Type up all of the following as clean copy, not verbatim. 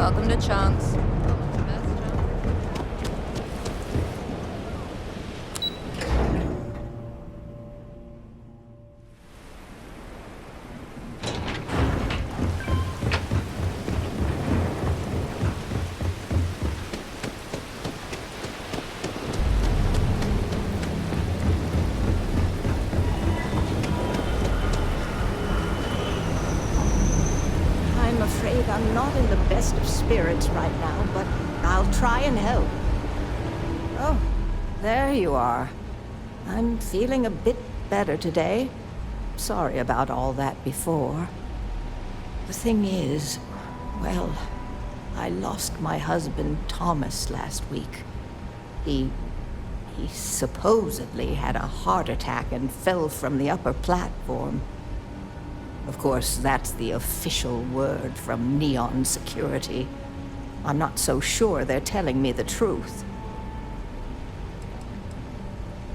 Welcome to Chunks. I'm afraid I'm not in the best of spirits right now, but I'll try and help. Oh, there you are. I'm feeling a bit better today. Sorry about all that before. The thing is, well, I lost my husband Thomas last week. He supposedly had a heart attack and fell from the upper platform. Of course, that's the official word from Neon Security. I'm not so sure they're telling me the truth.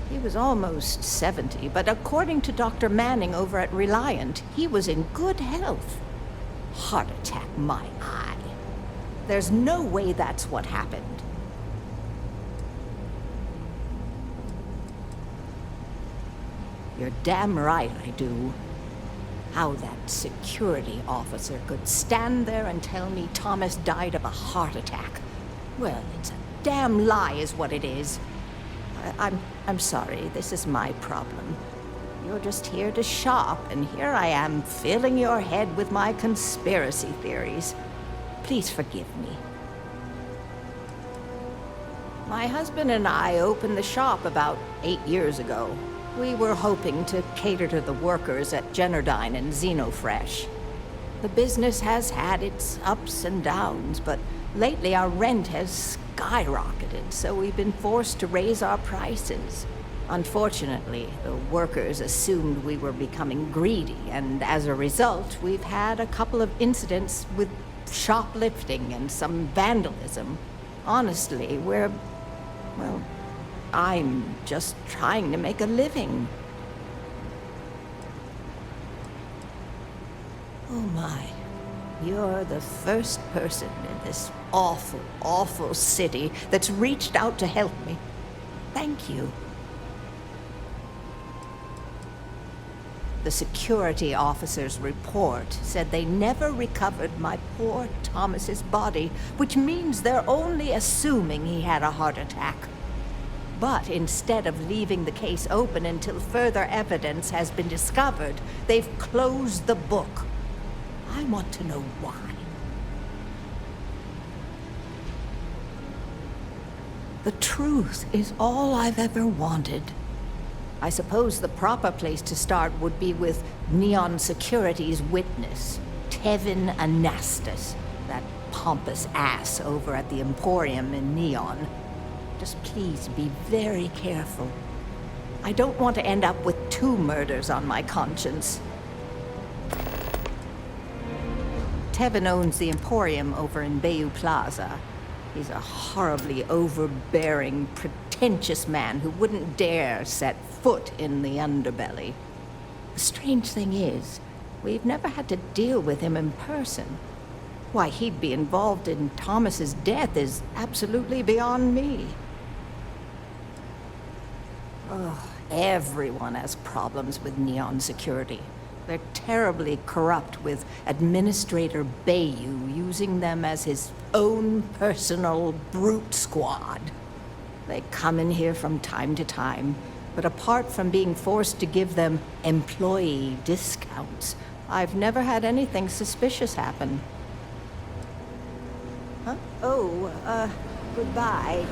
He was almost 70, but according to Dr. Manning over at Reliant, he was in good health. Heart attack, my eye. There's no way that's what happened. You're damn right I do. How that security officer could stand there and tell me Thomas died of a heart attack. Well, it's a damn lie is what it is. I'm sorry, this is my problem. You're just here to shop, and here I am filling your head with my conspiracy theories. Please forgive me. My husband and I opened the shop about 8 years ago. We were hoping to cater to the workers at Generdyne and Xenofresh. The business has had its ups and downs, but lately our rent has skyrocketed, so we've been forced to raise our prices. Unfortunately, the workers assumed we were becoming greedy, and as a result, we've had a couple of incidents with shoplifting and some vandalism. Honestly, well, I'm just trying to make a living. Oh my, you're the first person in this awful, awful city that's reached out to help me. Thank you. The security officer's report said they never recovered my poor Thomas's body, which means they're only assuming he had a heart attack. But instead of leaving the case open until further evidence has been discovered, they've closed the book. I want to know why. The truth is all I've ever wanted. I suppose the proper place to start would be with Neon Security's witness, Tevin Anastas, that pompous ass over at the Emporium in Neon. Just please be very careful. I don't want to end up with 2 murders on my conscience. Tevin owns the Emporium over in Bayou Plaza. He's a horribly overbearing, pretentious man who wouldn't dare set foot in the underbelly. The strange thing is, we've never had to deal with him in person. Why he'd be involved in Thomas's death is absolutely beyond me. Oh, everyone has problems with Neon Security. They're terribly corrupt, with Administrator Bayou using them as his own personal brute squad. They come in here from time to time, but apart from being forced to give them employee discounts, I've never had anything suspicious happen. Huh? Oh, goodbye.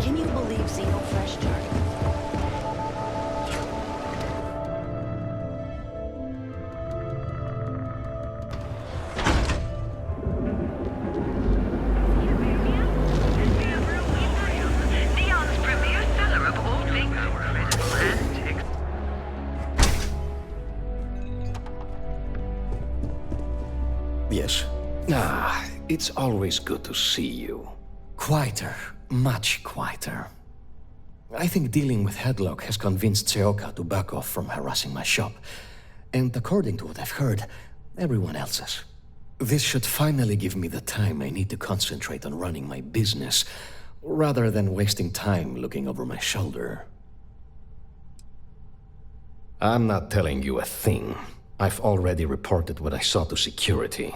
Can you believe Xenofresh turned? Ah, it's always good to see you. Quieter, much quieter. I think dealing with Headlock has convinced Seoka to back off from harassing my shop. And according to what I've heard, everyone else's. This should finally give me the time I need to concentrate on running my business, rather than wasting time looking over my shoulder. I'm not telling you a thing. I've already reported what I saw to security.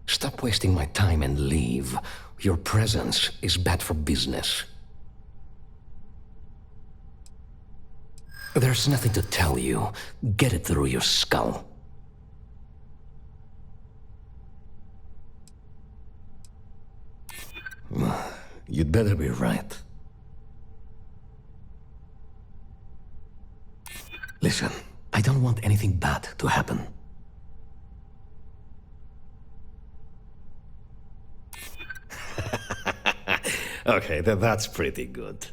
Stop wasting my time and leave. Your presence is bad for business. There's nothing to tell you. Get it through your skull. You'd better be right. Listen, I don't want anything bad to happen. Okay, that's pretty good.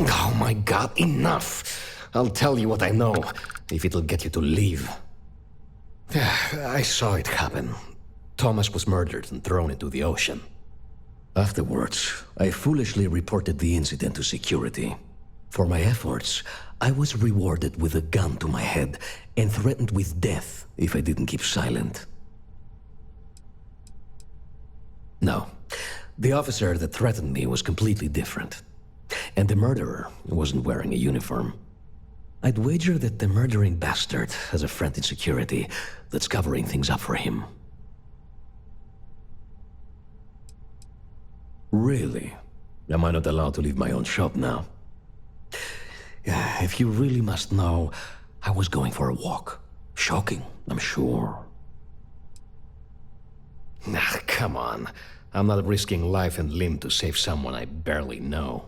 Oh my god, enough! I'll tell you what I know, if it'll get you to leave. I saw it happen. Thomas was murdered and thrown into the ocean. Afterwards, I foolishly reported the incident to security. For my efforts, I was rewarded with a gun to my head and threatened with death if I didn't keep silent. No, the officer that threatened me was completely different. And the murderer wasn't wearing a uniform. I'd wager that the murdering bastard has a friend in security that's covering things up for him. Really? Am I not allowed to leave my own shop now? If you really must know, I was going for a walk. Shocking, I'm sure. Nah, come on. I'm not risking life and limb to save someone I barely know.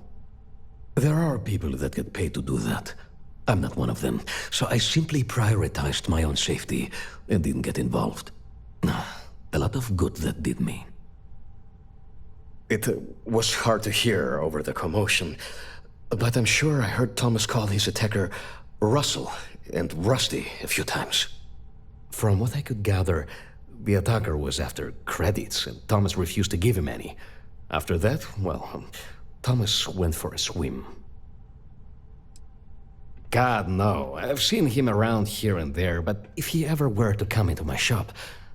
There are people that get paid to do that. I'm not one of them, so I simply prioritized my own safety and didn't get involved. A lot of good that did me. It was hard to hear over the commotion, but I'm sure I heard Thomas call his attacker Russell and Rusty a few times. From what I could gather, the attacker was after credits, and Thomas refused to give him any. After that, well, Thomas went for a swim. God, no. I've seen him around here and there, but if he ever were to come into my shop,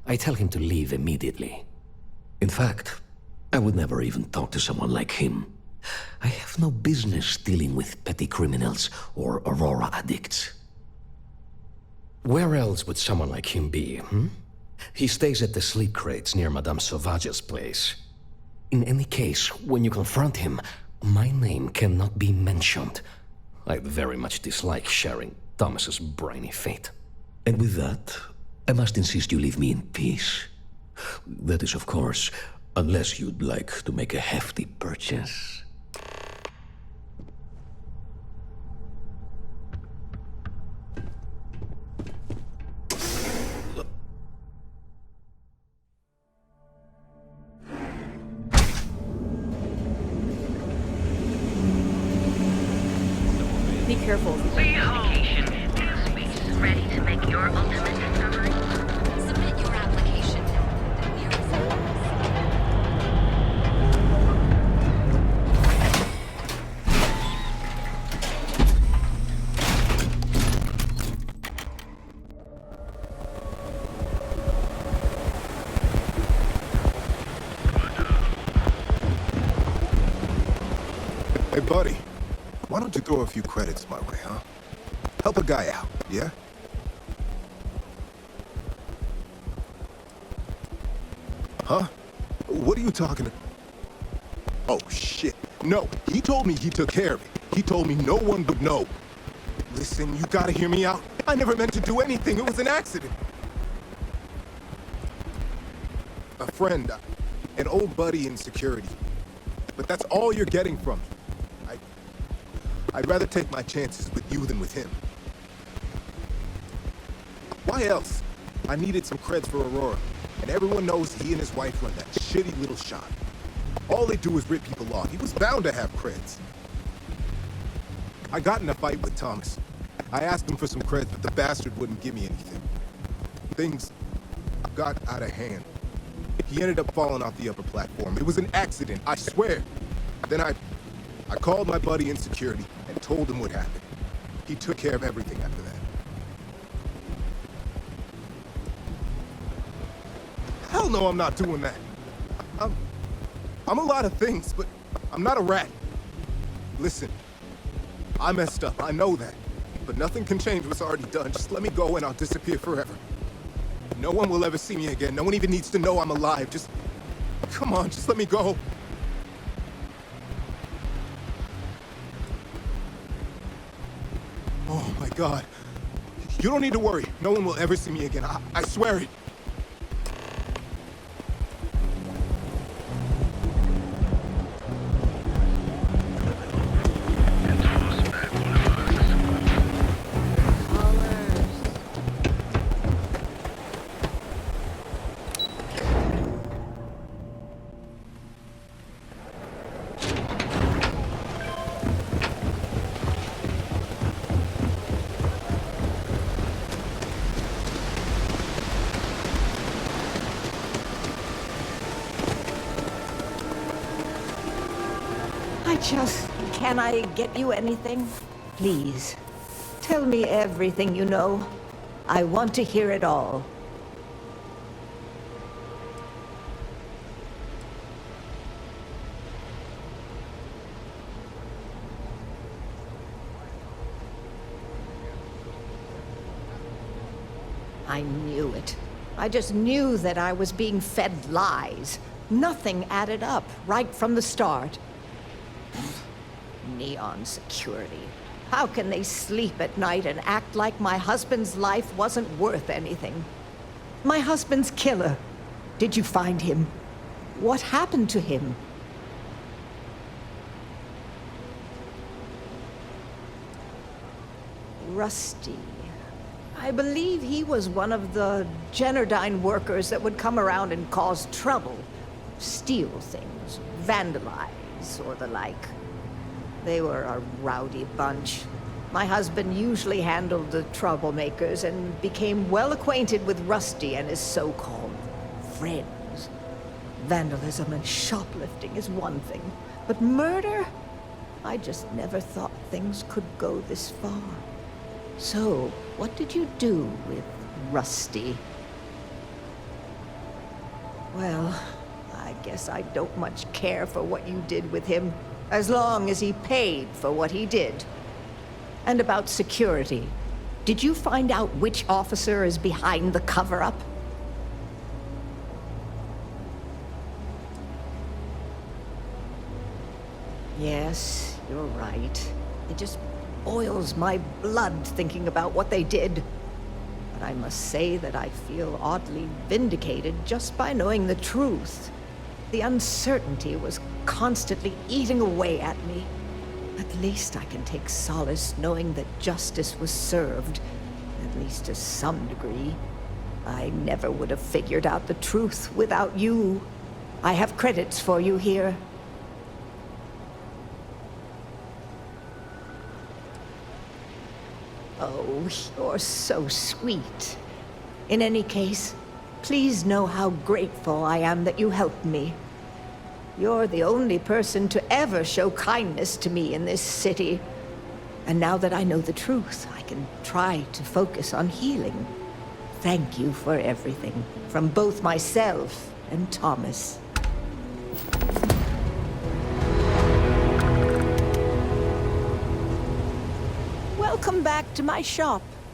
I tell him to leave immediately. In fact, I would never even talk to someone like him. I have no business dealing with petty criminals or Aurora addicts. Where else would someone like him be, He stays at the sleep crates near Madame Sauvage's place. In any case, when you confront him, my name cannot be mentioned. I very much dislike sharing Thomas's briny fate. And with that, I must insist you leave me in peace. That is, of course, unless you'd like to make a hefty purchase. Be careful. Application. Space is ready to make your ultimate discovery. Submit your application. Hey, buddy. Why don't you throw a few credits my way, huh? Help a guy out, yeah? Huh? What are you talking about? Oh, shit. No, he told me he took care of it. He told me no one would know. Listen, you gotta hear me out. I never meant to do anything. It was an accident. A friend, an old buddy in security. But that's all you're getting from me. I'd rather take my chances with you than with him. Why else? I needed some creds for Aurora, and everyone knows he and his wife run that shitty little shop. All they do is rip people off. He was bound to have creds. I got in a fight with Thomas. I asked him for some creds, but the bastard wouldn't give me anything. Things got out of hand. He ended up falling off the upper platform. It was an accident, I swear. Then I called my buddy in security and told him what happened. He took care of everything after that. Hell no, I'm not doing that. I'm a lot of things, but I'm not a rat. Listen, I messed up, I know that. But nothing can change what's already done. Just let me go and I'll disappear forever. No one will ever see me again. No one even needs to know I'm alive. Just, come on, just let me go. Oh my God. You don't need to worry. No one will ever see me again. I swear it. Can I get you anything? Please, tell me everything you know. I want to hear it all. I knew it. I just knew that I was being fed lies. Nothing added up right from the start. Neon security. How can they sleep at night and act like my husband's life wasn't worth anything? My husband's killer. Did you find him? What happened to him? Rusty. I believe he was one of the Generdyne workers that would come around and cause trouble. Steal things, vandalize, or the like. They were a rowdy bunch. My husband usually handled the troublemakers and became well acquainted with Rusty and his so-called friends. Vandalism and shoplifting is one thing, but murder? I just never thought things could go this far. So, what did you do with Rusty? Well, I guess I don't much care for what you did with him, as long as he paid for what he did. And about security. Did you find out which officer is behind the cover-up? Yes, you're right. It just boils my blood thinking about what they did. But I must say that I feel oddly vindicated just by knowing the truth. The uncertainty was constantly eating away at me. At least I can take solace knowing that justice was served, at least to some degree. I never would have figured out the truth without you. I have credits for you here. Oh, you're so sweet. In any case, please know how grateful I am that you helped me. You're the only person to ever show kindness to me in this city. And now that I know the truth, I can try to focus on healing. Thank you for everything, from both myself and Thomas. Welcome back to my shop.